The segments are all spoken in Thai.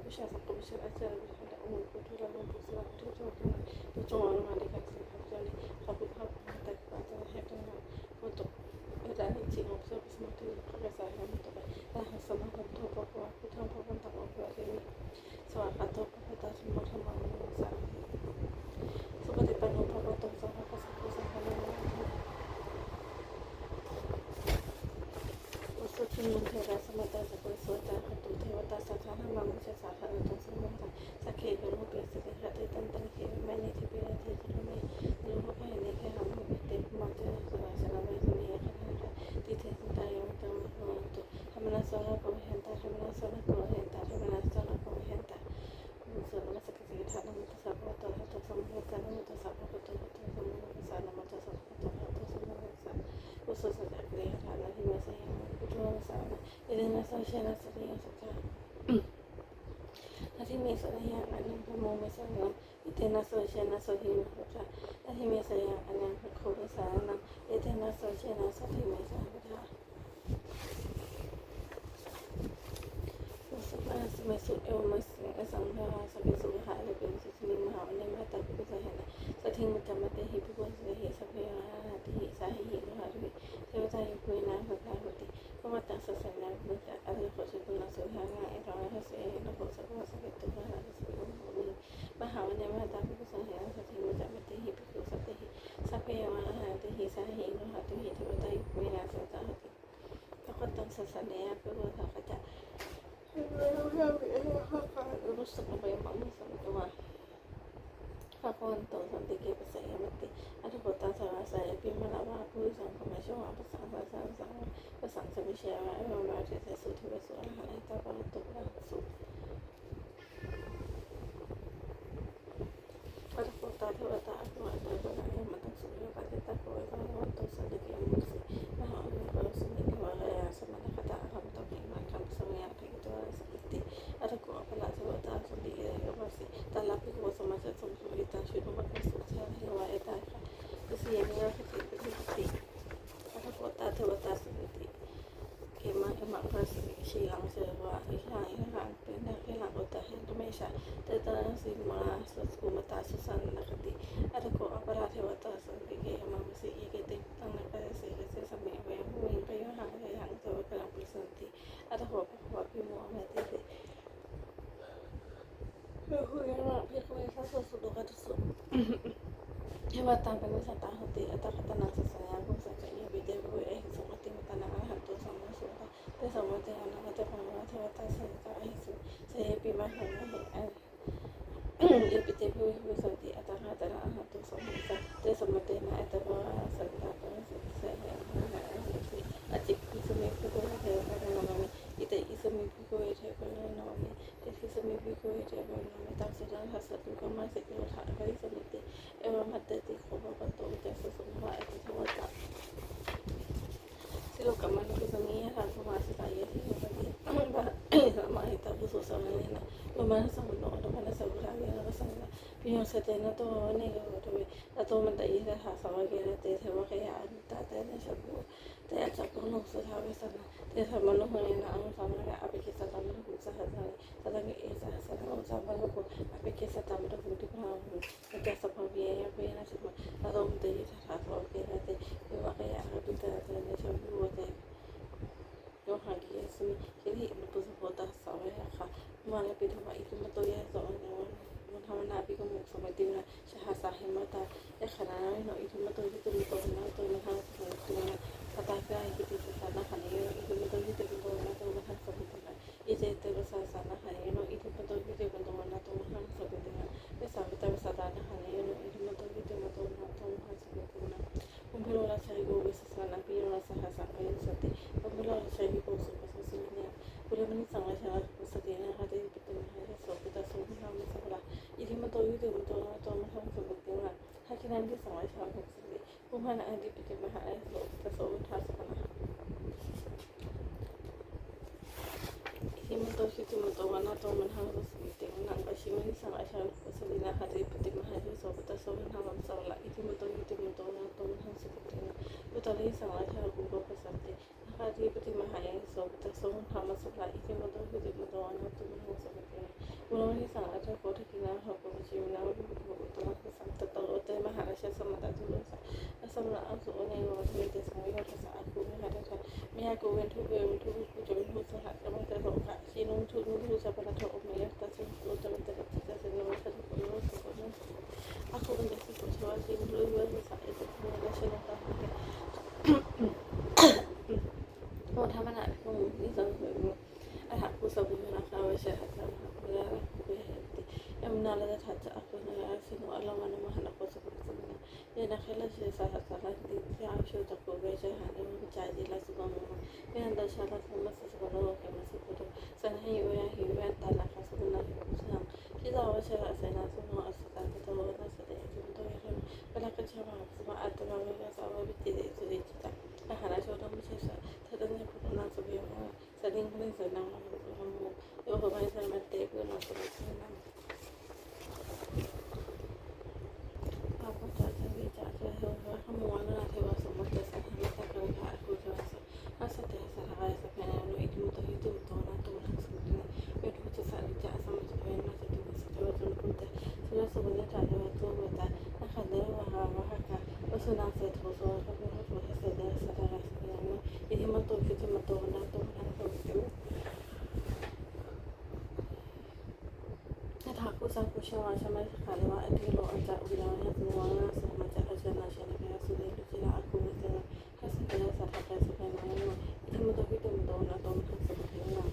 Bisha Sakubisha Achara Omo Kutura Pusra to join Malika Jolly, Habu Hatak Pata Hekana, Koto, Edanichi of Service Motive, Kagasa Hamatoba, I have some of the top of what put up on top of your so I thought of that Motamama. So, but the panel of the Montera Samata Sota to Tewata Sakana Mamusha Sahara to Samanta, Sake, Europe, Secretary, and many to be at his remain. Europa and Nika have take Montera Sarasana, details entire to Hamana Sola Kohenta, Hamana Sola Kohenta, Hamana Sola Kohenta. So, the Secretary had a support to some Hotano to support to Sanamata also exactly how he was saying, which was it in a social as I think me so here and the moment it in a social as he was that he may say and then the chorus and it in a social as he may say. Masuk almost as on her house of his own high levels to me how and then I thought because I had so he would tell me that he was his appear at his eye he had to be so that I queen and her clarity. Come at us and I looked at other possible so hang and I have say in the house of us to her as we were but how and then I thought because I had that he was at the he because of the sapphire had his eye he knew how to hit with a queen as a target. The hot dogs are Sunday after was a fata. Gusto ko ba yung pangmasang gawa? Ako ang tawag di kayo sa iyamati. Ano po tayo sa pimalawa po isang komasyon pasang sa misya ay mamati sa suti ba so ang halay tapang ito ba so para po tayo ako at ako na yung matang suyo kasi tako ay parang ito sa di kayo musi mahal ko sa niniwala sa malakataan tapos makam sa mga ito sa iti at ako pala sa wata sa di kayo kasi talapi ko sa masa sa sulita sino magkasusa hiwa ita kasi yan nga kasi at ako wata sa iti kaya kasi silang sa ilang pinakailang ko dahil dumesya dahil si mga sa kumata sa sana nakati at ako aparate wata sa bigay mamasi ikitin ang nakasi kasi sa may huwing kayo hanggang sa wakalang presanti at ako papapi mo ang matiti huwing mga pikuwi sa susunod ka so Hewatan sa tahoti at katanang sa sayagong sa kaya bidya ko ay sa ating matanangan hanto sa mga suka pero sa mga anak at mga hewata sa kahiso sa pimahan na ibigay ko sa di at katanang hanto sa mga pero sa mga na ito mga sa tapos sa at isumip ko na tayo para naman ito isumip ko ito para naman isumip ko ito para naman tapos lang hasat ko masik ko kaya sa mga matati ko papato sa sumpa at sa wata silo ka man ko sa niya ako masa tayo sa mga itapuso sa mga lumana sa mundo ano ka na sa buragi na kasama pinong sa tena to ato matayi sa hasawa kaya sa kaya tatay na siya po tayo sa punong sa sabi sa sa manuhuli na ang sama na apikisa tayo sa hasari sa tangi isa sa sama ko apikisa tayo na puti pa kaya sa pabiyaya ko yan sa ato matayi sa hasawa kaya apikita tayo na siya po yung hagi sumi kini inupo sa bota sa ka malapit na ito matoya sa nabi ko mo sa mati na siya hasahin mata ya kana no ito matoya ito na ito na hasa ito na pataka ito sa sana kaniyo ito matoya ito na ito na hasa ito na ito sa sana kaniyo ito matoya ito na ito na hasa ito na sa ito sa sana kaniyo ito matoya ito na ito na hasa ito na Pagbulo sa igo sa sana pero sa hasa kayo sa ti pagbulo sa igo sa pasusunya pula man sa nga sa ti na hati ito na so kita so na sa wala iti matoy ito mo to mahal sa bukti hakinan di sa nga sa bukti kumana adi piti mahal so kita so hasa kana iti matoy ito mo to na to mahal sa bukti nang kasi man sa nga sa na hati piti mahal so kita so na sa wala iti matoy ito mo to na to mahal sa bukti Utali sa mga siya kung kapasante nakatipati mahayang so kita so ธรรมสุขะอิทิมโตหิติมโตอนุตตมโหสัพเพบุญที่สังอาจารย์โคตกินาหกวิจิวนาวิบุตตมะสังตตโลเตมหาราชสมตตุโลสะสัมมาอัสสุเนโรเทเตสังโยทัสสะคุมิหะทัสมิยาโกเวนทุเวเวนทุกุจวิหุสหะกะมะตะโลกะชินุทุนุทุสัพพะโตอเมยะตัสสิโลตมะตะตัสสะโนมะตะโลสุโกโนaku menjadi sesuatu yang luar biasa itu mengenai mauทำอะไรพวกนี้สังเกตอาหารผู้สมบูรณ์นะคะว่าใช่ค่ะเวลาคุยยังน่าจะทัดจะakuนะสิ่งว่าเรามันมาหาผู้สมบูรณ์นะยังนักเล่นเสียสละสละที่ที่อาชีพตะกูเวชหาเรื่องใจดีละสุขมันยังแต่ชาละสมัสสุขโลกแก่มาสุขโลกสันให้อยู่ยังหิวยังตาละค่ะสุขนะสังที่เราว่าใช่ค่ะเสนาสุขอัศจรรย์ตัวน่าแสดงถึงตัวเองเวลาก็ชอบสมาอัตมาเวลาสาววิจิตรสุริจิตาอาหารชอบต้องไม่ใช่สัตว์ถ้าต้องให้ผู้นำสเปียว่าแสดงผู้เล่นแสดงมาเป็นผู้ทำมุกโยกไปแสดงมาเตะผู้นำสเปียนั่งเราก็จะวิจารณ์จะเห็นว่าขโมยนั่นเทวสมมติสังหารไม่ใช่การฆ่าผู้เจ้าสัตว์ถ้าสัตว์จะสลายสัตว์ในโลกอิทธิมุตหิตุตัวนั้นตัวนั้นสมมติเวทผู้จะสลายจะสมมติเป็นมาจะดูสัตว์ว่าจนคุณแต่สุนัขสมมติจะได้ตัวเวทนะคะเดี๋ยวว่าค่ะว่าสุนัขเสร็จหัวโซ่ก็เป็นหัวโซ่เสร็จแล้วสลายสัตว์ในโลกอิทธิมุตหิตุตัวนั้นตัวนั้นสมมติถ้าผู้สร้างผู้เชื่อว่าใช่ไหมค่ะหรือว่าไอ้ที่เราอาจจะวิญญาณให้ตัวนั้นสามารถจะอาจารย์นาเชนไปสุดเลยที่เราอากูไม่เจอถ้าสิ่งที่เราสัตว์ไปสุดเลยนั้นอิทธิมุตหิตุตัวนั้นตัวนั้นสมมติว่า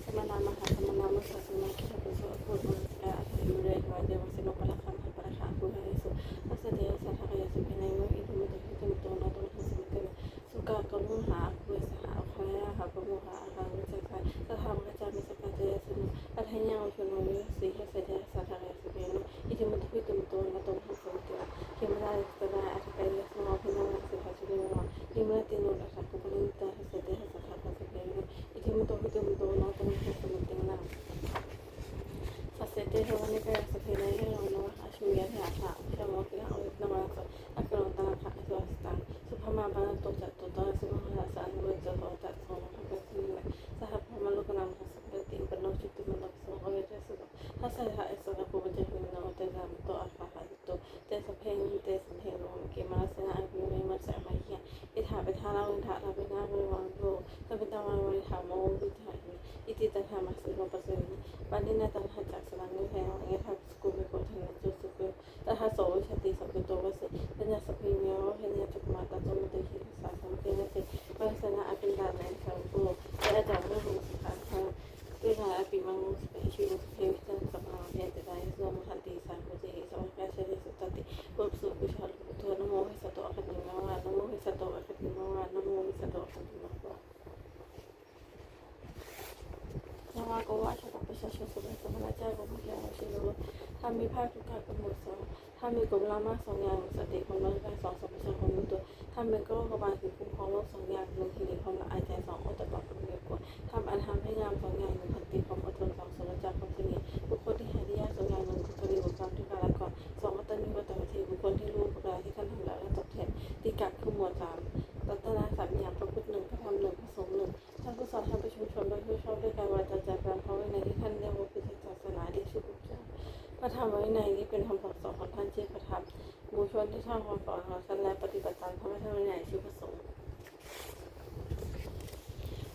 สมณะมหาสมณะมุสลิมที่ทำเป็นส่วนพูดว่าอาจจะอยู่ในวัยเดียวกันนกปลาคำให้ปลาขาผู้ให้สุถ้าเสด็จสัตว์ให้สุขในโลกอิทธิมุตหิตุตัวนั้นตัวนั้นสมมติสุกากมุหาคุยสหเอาใครหากมุหาอาหารวิจัยใครถ้าทำก็จะมีสกัดเจสนุอัธยาชนวันนี้สีให้เสด็จสัตว์ให้สุขในโลกอิทธิมุตหิตุตัวนั้นตัวนั้นสมมติที่ไม่ได้จะได้อัตไปเลี้ยงน้องพี่น้องสิบห้าชั่วโมงที่ไม่ได้ตีนุนนะคะก็เป็นแต่ให้เสด็จสัตว์ให้สุขในโลกอิทธิมุตหิตุตัวนั้นตัวนั้นสมมตินะFacete giovane che sapere non asciugare la fa, diciamo che ho lavorato a pronta la fa sua sta. Su pama bana to jatto to su ma sa no to to ta so ma ka sin le. Sa ha pama lo kana ma sa de tin per no chutti ma so o ye su. Ha sa ha eso la ko je ni no te ga to a fa ha to te sa phe ni te sin he no ke ma sa na a bi ma sa ma hi. อิทธาไปท่าเราอิทธาเราไปหน้าบริวารโลถ้าเป็นตะวันบริหารโมวิทาอิติตถามาสิโลปัสสิปันนี้นาตังหัจากสลังนิแทงอย่างเงี้ยถ้าสกุลเป็นคนทางจุดสกุลแต่ถ้าโสวิชติสัมปิโตวัสเป็นยาสพิเมียวเห็นยาจุกมาตาจมุตหิสาสัมเป็นยาสิวัสนาอภิดาในสังโฆและอาจารย์เรื่องสุขาค่ะด้วยงานอภิมังสเปชิวสเปวิตันสมาเพียรได้สมหันติสังโฆเจสมังกาเชริสุตติปุบสุกุชาลุโทนโมหิสโตอคติมาวานโมหิสโตอคติมาวานโมหิสโตอคติมาวานว่าก็ว่าชาวประชาชนสมัยสมัยเจ้าก็ไม่แก่ชิโร่ถ้ามีภาคทุกการกำหนดสองถ้ามีกรมละมาสองอย่างสติของเราการสองสัมปชัญญะของตัวถ้าเป็นก็กบาลคือคุ้มครองโลกสองอย่างหนึ่งคือความละอายใจสองอดตะบักเรียกว่าทำอันทำให้งามสองอย่างหนึ่งพันติความอดทนสองสุรจากความเฉลี่ยบุคคลที่หายยากสองอย่างหนึ่งคือผลิตความที่การละก่อนสองอัตนิวัตวิธีบุคคลที่รู้ประการที่ท่านทำแล้วและตอบแทนติกักคือหมวดสามรัตนาสามอย่างพระพุทธหนึ่งพระธรรมหนึ่งพระสงฆ์หนึ่งท่านผู้สอนท่านประชุมชนโดยผู้ชอบด้วยการวาจาจากการเขาไว้ในที่ท่านเรียกว่าพุทธศาสนาที่ชื่อพุทธเจ้าพระธรรมไว้ในนี้เป็นคำสอนของท่านชื่อพระธรรมบูชนที่ท่านคำสอนของท่านและปฏิบัติตามพระธรรมวินัยชื่อพระสงฆ์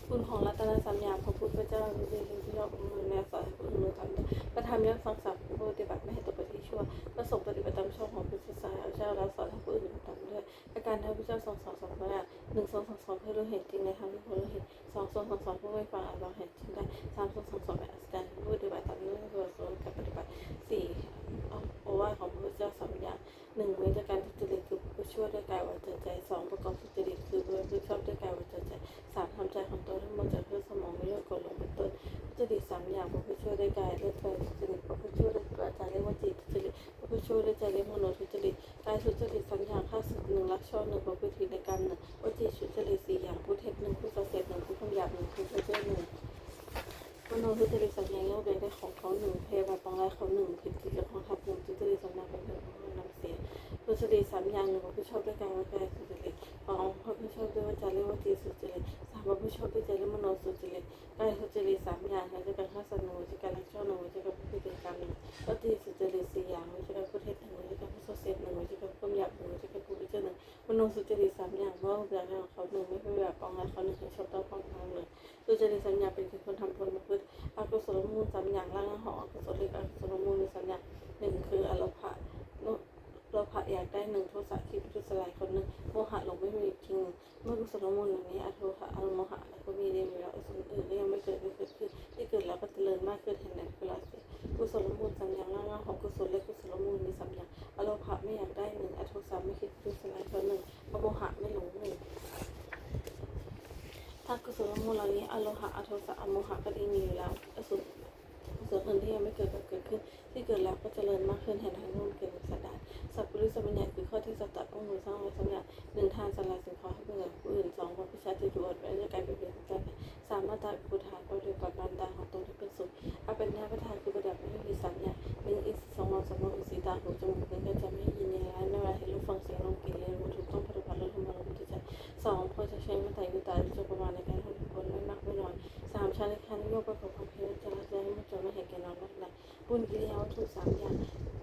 คุณของรัตนสัญญาพระพุทธเจ้าคือสิ่งที่เราเป็นแนวสอนให้ผู้อื่นทำพระธรรมย่อมสั่งสอนผู้ปฏิบัติไม่ให้ตกไปที่ชั่วประสงค์ปฏิบัติตามช่องของพุทธศาสนาเจ้าแล้วสอนให้ผู้อื่นทำด้วยอาการที่พระเจ้าทรงสอน2ประการ1ทรงสอนเพื่อรู้เห็นจริงในทางที่ควรรู้เห็น2ทรงสอนผู้ไม่ฟังเราเห็นจริงได้3ทรงสอนแบบอัศจรรย์ผู้ปฏิบัติตามเรื่องตัวสอนการปฏิบัติ4โอวาทของพระพุทธเจ้า3อย่าง1เว้นจากการทุจริตคือผู้ชั่วด้วยกายวาจาใจ2ประกอบสุจริตคือผู้ชอบด้วยกายวาจาใจ3ทำใจของตนให้หมดจากเพื่อสมองไม่เลือกกดลงเป็นต้นทุจริต3อย่างผู้ชั่วด้วยกายด้วยใจทุจริตผู้ชั่วด้วยวาจาเรียกว่าจิตทุจริตผู้ชั่วด้วยใจเรียกมโนทุจริตกายทุจริต3อย่างฆ่าศึก1ลักช่อ1ประพฤติผิดในกรรม1วจีทุจริต4อย่างพูดเท็จ1พูดส่อเสียด1พูดคำหยาบ1พูดเพ้อเจ้อ1มโนทุจริต3อย่างย่อมได้ของเขา1เพยบาปองร้ายเขา1ผิดศีลของทัพ1ทุจริต2อย่างเป็นเรื่องของนำเสียทุจริต3อย่าง1ผู้ชอบด้วยกายวาจาทุจริต2พระพฤ ผู้ชอบด้วยวาจาเรียกว่าจีสุจริตสามว่าผู้ชอบด้วยใจเรียกมโนสุจริตกายสุจริตสามอย่างนะจะการฆ่าสัตว์หนึ่งจะการลักชอบหนึ่งจะการพูดผิดกรรมหนึ่งวจีสุจริตสี่อย่างจะการพูดเท็จหนึ่งจะการพูดส่อเสียดหนึ่งจะการพูดหยาบหนึ่งจะการพูดวิจารณ์หนึ่งมโนสุจริตสามอย่างเมื่อแบบของเขาหนึ่งไม่เป็นแบบปองงานเขาหนึ่งให้ชอบต้องปองงานหนึ่งสุจริตสามอย่างเป็นคือคนทำคนประพฤติอกุศลมูลสามอย่างล่างหออกุศลเล็กอกุศลมูลมีสามอย่างหนึ่งคืออโลภะโลภะอยากได้หนึ่งโทสะคิดทุสลายคนหนึ่งโมหะหลงไม่มีจริงเมื่อกุศลมูลอย่างนี้อโทสะอโมหะแล้วก็มีเดียวแล้วส่วนอื่นก็ยังไม่เกิดขึ้นที่เกิดแล้วก็เจริญมากขึ้นเห็นไหมคือละสิกุศลมูลสามอย่างล่างของกุศลเล็กกุศลมูลมีสามอย่างอโลภะไม่อยากได้หนึ่งอโทสะไม่คิดทุสลายคนหนึ่งโมหะไม่หลงหนึ่งถ้ากุศลมูลเหล่านี้อโลหะอโทสะอโมหะก็ดีมีอยู่แล้วส่วนอื่นที่ยังไม่เกิดก็เกิดขึ้นที่เกิดแล้วก็เจริญมากขึ้นเห็นทางนู้นเกิดสัตดาสัพพุริสมัญญาคือข้อที่สัตตะองค์สร้างไว้สำหรับหนึ่งทานสลายสิ่งของให้เป็นเงินผู้อื่นสองความพิชาที่ถูกอดไว้จะกลายเป็นเพียงกันสามมาตรากุฐานปฏิบัติบันดาของตนที่เป็นสุขอเป็นญาประทานคือประดับไม่มีสัญญาหนึ่งอีกสองวันสมองสีตาหูจมูกเป็นก็จะไม่ยินในร้านไม่ว่าเห็นรูปฟังเสียงลมกลิ่นเรียนรู้ถูกต้องปฏิบัติและทำมาลงจิตใจสองพอจะใช้มาตรายุตาจะประมาณในการทำผลไม่มากไม่น้อยสามชาลิคันโยกประกอบความเพียรจะละใจไม่จนไม่เห็นแก่นอนนักนะบุญกิริยาวัตถุสามอย่าง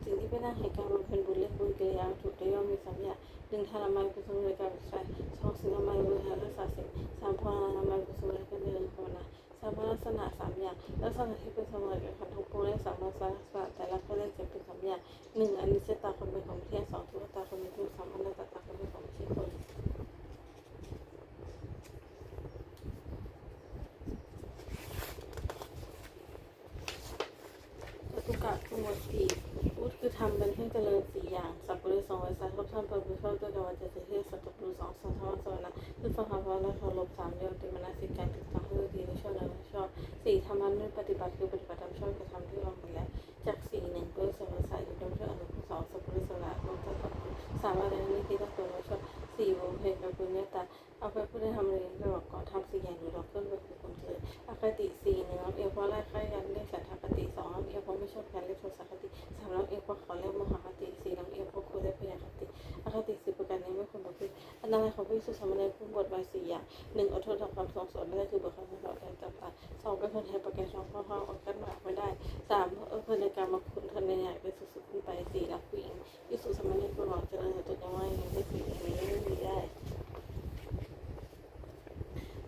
สิ่งที่เป็นหน้าเหตุการณ์บำเพ็ญบุญเรียกบุญกิริยาวัตถุได้ย่อมมีสามอย่างหนึ่งทานามัยกุศลในการใช้สองศีลนามัยบริหารรักษาศีลสามภาวนามัยกุศลในการเดินภาวนาสามลักษณะสามอย่างลักษณะที่เป็นสมรกับขันธ์ทุกปวงและสามลักษณะแต่ละก็ได้จะเป็นสามอย่างหนึ่งอนิจจตาคนเป็นของเที่ยงสองทุกขตาคนเป็นทุกข์สามอนัตตาคนเป็นของไม่ใช่คนทุกกะทุกหมดสี่วุฒิคือทำเป็นให้เจริญสี่อย่างสัพพุริสองไว้สัตว์รบท่านปฏิชอบด้วยกันวันจะเทศสัตว์ปุรุสองสัทธวัสนะคือฟังคำว่าและเคารพสามเดียวติมนาสิการติดตามให้ดีและชอบและชอบสี่ธรรมะนั้นปฏิบัติคือปฏิบัติตามชอบกระทำที่วางไปแล้วจากสี่หนึ่งเพื่อสมัยสายอยู่ตรงช่วยอนุภาสองสัพพุริสละลงจากสามอะไรนี้ที่ต้องตัวและชอบสี่วงเพลงกับคุณเนตตาเอาไปพูดได้ทำเรียนไปบอกก่อนทำสี่อย่างหรือเราเคลื่อนไปคือคนเจออคติสี่หนึ่งรับเอวเพราะไล่ใครกันเรียกสัทธคติสองรับเอวเพราะไม่ชอบการเรียกโทสะคติสามรับเอวเพราะขอเรียกโมหคติสี่รับเอวเพราะคุยได้พยาคติอคติ10ประการนี้ไม่ควรประพฤติอันนั้นของพิสุสามเณรผู้บวชไว้สี่อย่างหนึ่งอดทนต่อความสงสารไม่ได้คือบวชคำสอนการจำตาสองเป็นคนแทนประกันสองข้อออกกันหมากไม่ได้สามเพลินในการมาคุณทนในอยากเป็นสุดๆขึ้นไปสี่รักผู้หญิงพิสุสามเณรผู้หลอกเจริญแต่ตนยังไม่ยังได้สี่อย่างนี้ไม่มีได้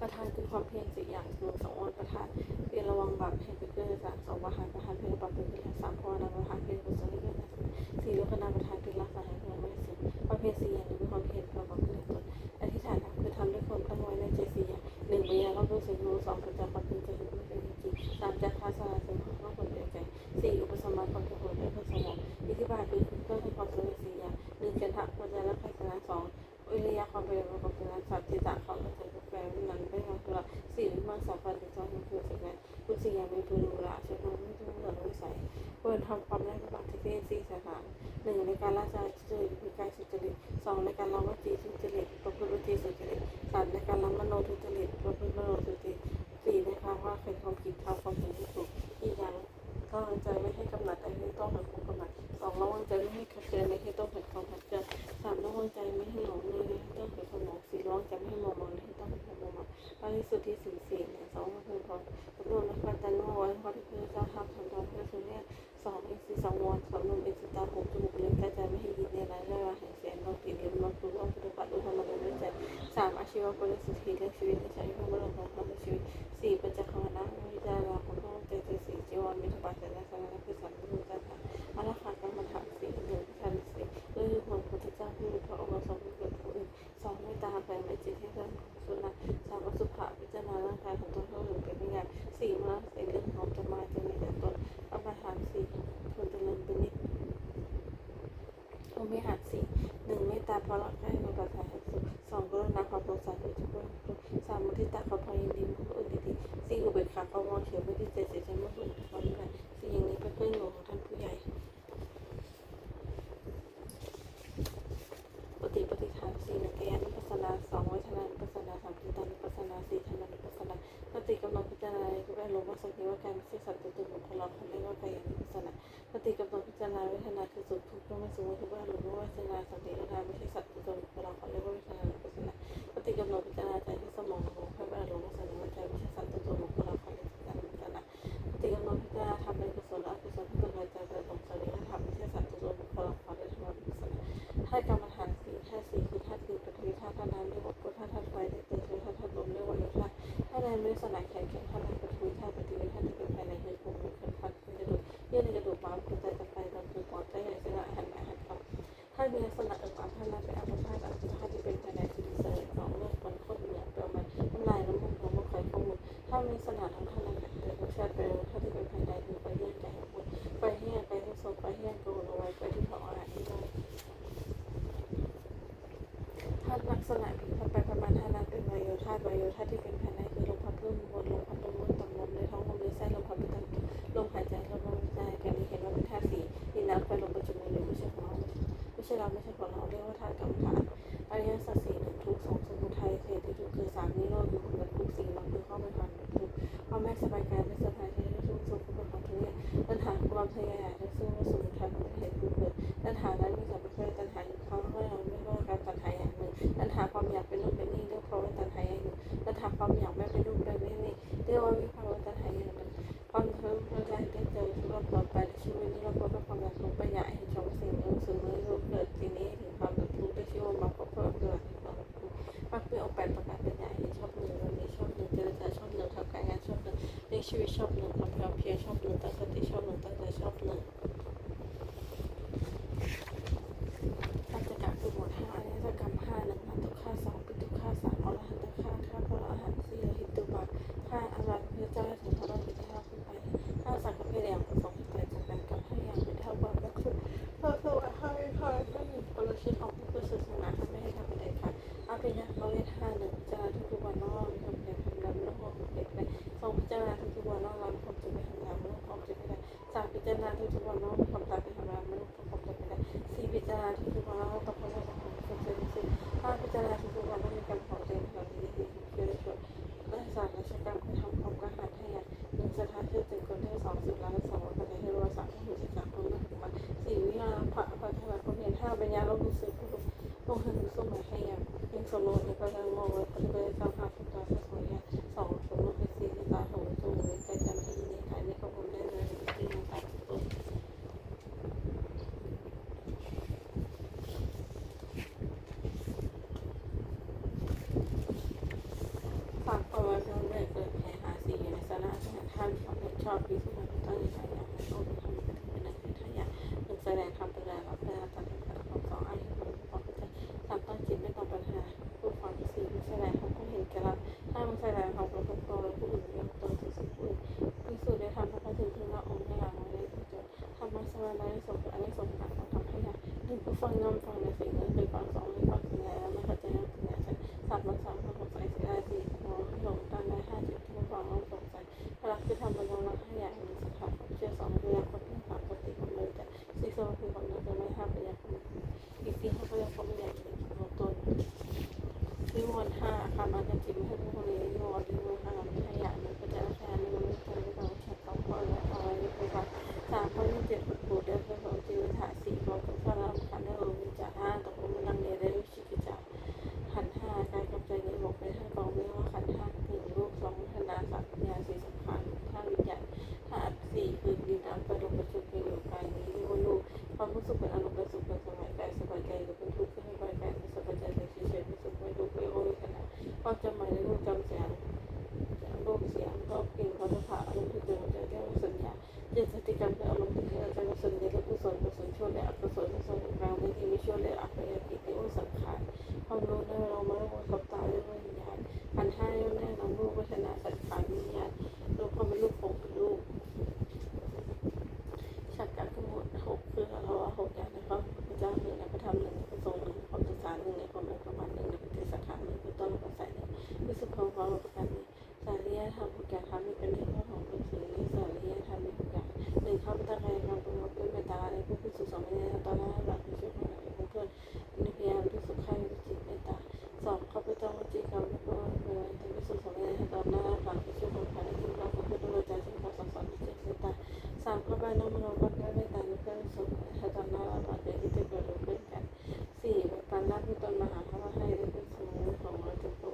ประธานคือความเพียรสี่อย่างหนึ่งสองวันประธานเพียรระวังบาปให้เกิดขึ้นในสามสองประธานเพียรบาปเป็นขึ้นสามภาวนาประธานเพียรกุศลให้เกิดขึ้นสี่ลูกคณะประธานเพียรรักษาให้เกิดไม่เสื่อมความเพียรสี่อย่างหนึ่งเป็นความเพียรประกอบขึ้นในตนอธิษฐานคือทำด้วยความตั้งไว้ในใจสี่อย่างหนึ่งปัญญาต้องรู้สิ่งรู้สองปัญญาความเป็นใจรู้ไม่เป็นจริงสามจักขาสลายสิ่งของต้องคนเป็นใจสี่อุปสมบทความทุกข์ด้วยเพื่อสมองอิทธิบาทคือเพื่อให้ความสำเร็จสี่อย่างหนึ่งเจนทะปัญญาและภัยชนะสองวิริยะความเป็นประกอบเป็นสามจิตตะความเป็นใจแปลนั้นไม่ทำตัวสี่วิมังสาพันธ์จอมคือสิ่งนั้นคุณสี่อย่างมีตัวรู้ละใช้ความไม่ต้องเหลือวิสัยควรทำความได้ประมาทที่เป็นสี่สถานหนึ่งในการละใจทุจริตคือการสุจริตสองในการละวจีทุจริตประพฤติวจีสุจริตสามในการละมโนทุจริตประพฤติมโนทุจริตสี่ในการว่าเป็นความผิดทำความผิดที่ถูกอีกอย่างระวังใจไม่ให้กำหนัดในที่ต้องหันความกำหนัดสองระวังใจไม่ให้ขัดเกินในที่ต้องหันความขัดเกินสามระวังใจไม่ให้หลงในที่ต้องหันความหลงสี่ระวังใจไม่ให้มัวเมาในที่ต้องหันความมัวเมาบริสุทธิ์ที่สี่หนึ่งสองเพื่อนพรรวมและการแต่งไว้พอที่เพื่อจะทำทำตามเพื่อสุเนี่ยสองอีกสี่สองวันสองนมเป็นสตาร์หกจมูกเลี้ยงใจไม่ให้ยินในร้ายและว่าแห่งเสียงเราติดเลี้ยงเราคือว่าปฏิบัติด้วยธรรมะด้วยใจสามอาชีวะบริสุทธิ์ที่เลี้ยงชีวิตในใจที่พระบรมของพระชีวิตสี่ปัญจขันธ์นะวิจารณ์ของพระองค์ใจสี่จีวรมีทุกปัจจัยและสาระคือสัมพุทธเจ้าค่ะอรหันต์กรรมฐานสี่หนึ่งพิธันสี่เรื่องของพระพุทธเจ้าที่มีพระองค์ทรงเป็นผู้อื่นสองไม่ตาแฝงไม่จิตให้เรื่องสุนัขสามอสุภะพิจารณาร่างกายของตนเท่าหนึ่งเป็นพยานสี่มาในเรื่องของธรรมะจะมีแต่ตนกรรมฐานสี่ควรเจริญเป็นนิจพรหมิหารสี่หนึ่งเมตตาเพราะรักใคร่ในปัจจัยให้สุขสองกรุณาความสงสารทุกคนสามมุทิตาความพอยินดีเมื่อผู้อื่นดีสี่อุเบกขาความมองเฉยไม่ดีใจเสียใจเมื่อผู้อื่นทำร้ายกันสี่อย่างนี้เป็นเครื่องอยู่ของท่านผู้ใหญ่ปฏิปฏิฐานสี่นักยานุปัสสนาสองวิชนานุปัสสนาสามจิตานุปัสสนาสี่ธรรมานุปัสสนาปฏิกำลังพิจารณาก็ได้รู้ว่าสักนี้ว่าการไม่ใช่สัตว์ตัวตนของคนเราเขาเรียกว่ากายานุปัสสนาปฏิกำลังพิจารณาเวทนาคือสุขทุกข์ก็ไม่สูงทุกว่าหรือว่าเวทนาสัมผัสไม่ใช่สัตว์ตัวตนของเราเขาเรียกว่าเวทนานุปัสสนาปฏิ กำหนดพิจารณาใจที่สมองลงให้บรรลุลักษณะใจวิชาสัตว์ตัวบุคคลความเป็นการพิจารณาสติกำหนดพิจารณาทำเป็นกุศลและอกุศลที่เป็นใจเป็นองค์สรีระธรรมวิชาสัตว์ตัวบุคคลความเป็นธรรมกุศลให้กรรมฐานสี่ธาตุสี่คือธาตุดินปฐวีธาตุน้ำเรียกว่าธาตุไฟได้เกิดธาตุลมเรียกว่าโยธาธาตุแรงไม่ได้สลายแข็งธาตุปฐวีธาตุที่เป็นภายในเหือผมเป็นฟันเป็นกระดูกเยื่อในกระดูกม้ามหัวใจตับไตลำไส้ปอดไตใหญ่เส้นอาหารอาหารครับถ้ามีลักษณะอักขระธาตุเป็นอักขระธาตุที่เป็นภายในคือเซลล์ของเลือดมันข้นเหนียวเปรี้ยวมันน้ำลายน้ำมูกน้ำมูกไข่ข้อมูลถ้ามีลักษณะทางธาตุเป็นรสชาติเป็นธาตุที่เป็นภายในคือไฟแห้งใจของคุณไฟแห้งไฟที่โซไฟแห้งกระวนเอาไว้ไฟที่เผาอาหารที่ได้ธาตุลักษณะผิวไปประมาณ5 ล้านเป็นวายโยธาที่เป็นภายในคือลมพัดลมบนลมพัดลมต่อมลมในท้องลมในไส้ลมพัดไปลมหายใจลมลมใจกันนี้เห็นว่าเป็นธาตุสีดินน้ำไฟลมประจุในไม่ใช่ของเราไม่ใช่ของเราเรียกว่าธาตุกรรมฐานอริยสัจสี่หนึ่งทุกสองสมุทัยเหตุที่ทุกคือสามนิโรธคือคุณทุกสิ่งเราคือเข้าไปผ่านทุกความไม่สบายกายไม่สบายใจทุกสุขทุกข์ของทุกอย่างปัญหาความทะเยอทะยานซึ่งว่าสมุทัยเป็นเหตุเกิดปัญหานั้นมีแต่ไม่เคยปัญหาอยู่เขาไม่เราไม่ว่าการปัญหาอย่างหนึ่งปัญหาความอยากเป็นนู่นเป็นนี่เรียกเพราะว่าปัญหาอย่างหนึ่งปัญหาความอยากไม่เป็นนู่นเป็นนี่เรียกว่าวิภาวะปัญหาอย่างหนึ่งความเพิ่มใจได้เจอทุกข์ต่อไปในชีวิตนี้เราก็ความอยากลงไปอยากเห็นชมสิ่งอื่นสิ่งนี้เราเกิดทีนี้ถึงความทุกข์ได้ชื่อว่ามาก็เพิ่มเกิดความทุกข์มักเป็นออกแบบประกาศเป็นใหญ่เห็นชอบหนึ่งวันนี้ชอบหนึ่งเจรจาชอบหนึ่งทำการงานชอบหนึ่งเลี้ยงชีวิตชอบหนึ่งทำความเพียรชอบหนึ่งตั้งสติชอบหนึ่งตั้งใจชอบหนึ่งปัจจกะคือหมวด5อริยกรรม5 1ทุกข้า2ปิทุกข้า3อรหันตข้าพระอรหันต์4หิตตุบาท5อรหันต์พระเจ้าถึงพระราชาขึ้นไป5สังฆเพศอย่างประสงค์ไปจากการกรรม5อย่างเป็นเท่าความรักสุดพระสวัสดิ์ให้พรให้ปรชิตออกผู้ศาสนาทำไม่ให้ทำอะไรค่ะอาภิญญาเวท5 1เจริญทุกวันน้อมทำเพียรทำงานไม่ต้องห่วงเด็กเลย2พิจารณาทุกวันน้อมรับความจริงไปทำงานไม่ต้องห่วงเด็กเลย3พิจารณาทุกวันน้อมความตายไปทำงานไม่ต้องห่วงเด็กเลย4พิจารณาทุกวันน้อมต้องความรักของคนเจริญ5พิจารณาทุกวันน้อมมีการของเจริญของดีดีเกิดขึ้นและ3ราชการไปทำความกระหัตให้1สถานที่7คนที่2 10 ล้าน2ปัจจัยที่รวม3ที่63คนละ6 4วิญญาณพระปัจจัยคนเห็น5ปัญญาลงรู้สึกลงหันสู้หมายให้ยังสมมติในพระธรรมโมไว้ปฏิบัติตามหาพุทธะสมัย2สมมติเป็น4ตาของตัวในใจจำให้ยินดีขายในข้อมูลได้เลยที่มาตามตัวฝากประวัติเรื่องเกิดแห่หาสีในสนาท่านความเป็นชอบพิสุทธิ์ตั้งใจอย่างนั้นต้องทำเป็นเป็นนักทายา1แสดงทำเป็นแล้วรับเป็นตัดเป็นของ2อายุความเข้าใจ3ตั้งจิตไม่ต่อปัญหาผู้ฟัง4ไม่แสดงความเห็นแก่เรา5ไม่แสดงความประพฤติตัวผู้อื่นยกตนถึงสิ่งอื่นพิสูจน์ได้ทำพระพุทธถึงพระองค์ให้เราไม่ได้จดทำมาสวรรค์ได้ส่งอันนี้ส่งการของทำให้เรา1ผู้ฟังย่อมฟังในสิ่งนั้นเป็นฟัง2ไม่ฟังสิ่งแล้วไม่เข้าใจไม่เข้าใจ3มัน3ความสงสัย4ได้4มองหลงตามได้5 7ผู้ฟังย่อมสงสัยพลักคือทำบรรลุรักให้อย่างมีสถานความเชื่อ2พยาคนที่3ปฏิบัติเลยแต่4สมาธิของเราจะไม่5พยาคนอีก4 5พยาคนไม่อยากมีของตนนิวรณ์5ค่ะมันจะจิตไม่ให้ผู้คนนี้นิวรณ์5ไม่ให้อย่างนั้นก็จะแค่นิวรณ์ไม่เป็นไม่ต้องใช้2ข้อและเอาไว้ในปัจจุบัน3ข้อที่7ปูดได้เป็นของจิตวิถา4ข้อคือพระรามขันธ์ได้วิจารณ์5ตกลงมันนั่งเรียนได้วิชิตจารขันธ์5การกับใจนี้บอกไปให้กองเรียกว่าขันธ์5 1รูป2พัฒนา3ปัญญา4สังขาร5วิญญาณ4คือดินน้ำไฟลมประจุเป็นอยู่กายนี้เรียกว่ารูปความรู้สึกเป็นอารมณ์เป็นสุขเป็นสบายกายสบายใจหรือเป็นทุกข์เป็นสบายกายไม่สบายใจเป็นเฉยๆไม่สุขไม่ทุกข์ไม่โอ้ยขนาดความจำหมายในรูปจำเสียงรูปเสียงรอบกลิ่นรสผัสอารมณ์ที่เกิดจากแก้วสัญญาเจตสติกรรมเป็นอารมณ์ที่เกิดจากกุศลและกุศลชั่วและอกุศลกลางไม่ดีไม่ชั่วและอัปยติเรียกว่าสังขารความรู้ในเราไม่รู้กับตาเรียกว่าวิญญาณขันธ์5เรียกว่าน้ำรูปวัฒนาสังขารวิญญาณรูปความเป็นรูปของเป็นรูปฉักกะทั้งหมด6คือเรา6อย่างนะครับพระเจ้า1ในพระธรรม1ในพระสงฆ์1ในความศึกษา1ในความเป็นประมาณ1ในปฏิสัทธา1คือต้นและปัจจัย1คือสุขของความประการนี้สารียธรรม6อย่างครับนี่เป็นเรื่องของเป็นสิ่งนี้สารียธรรม6อย่าง1ข้าพเจ้าใครทำประโยชน์ด้วยเมตตาในผู้พิสุทธิ์2ในตอนแรกหลักที่ช่วยของเราเพื่อนในพยายามพิสุทธิ์ใครพิจิตเมตตา2ข้าพเจ้าวจีกรรมและก็แต่พิสุทธิ์2ในตอนแรกหลักที่ช่วยของใครที่เราเพื่อนด้วยใจที่เราสอนพิจิตเมตตา3ข้าพเจ้าน้อมรับได้เมตตาและเพื่อนสมให้ตอนหน้าเราปัจจัยที่จะเกิดขึ้นกัน4ปัญญาที่ตนมหาภาคให้ได้เป็นสมุนของเราจะโต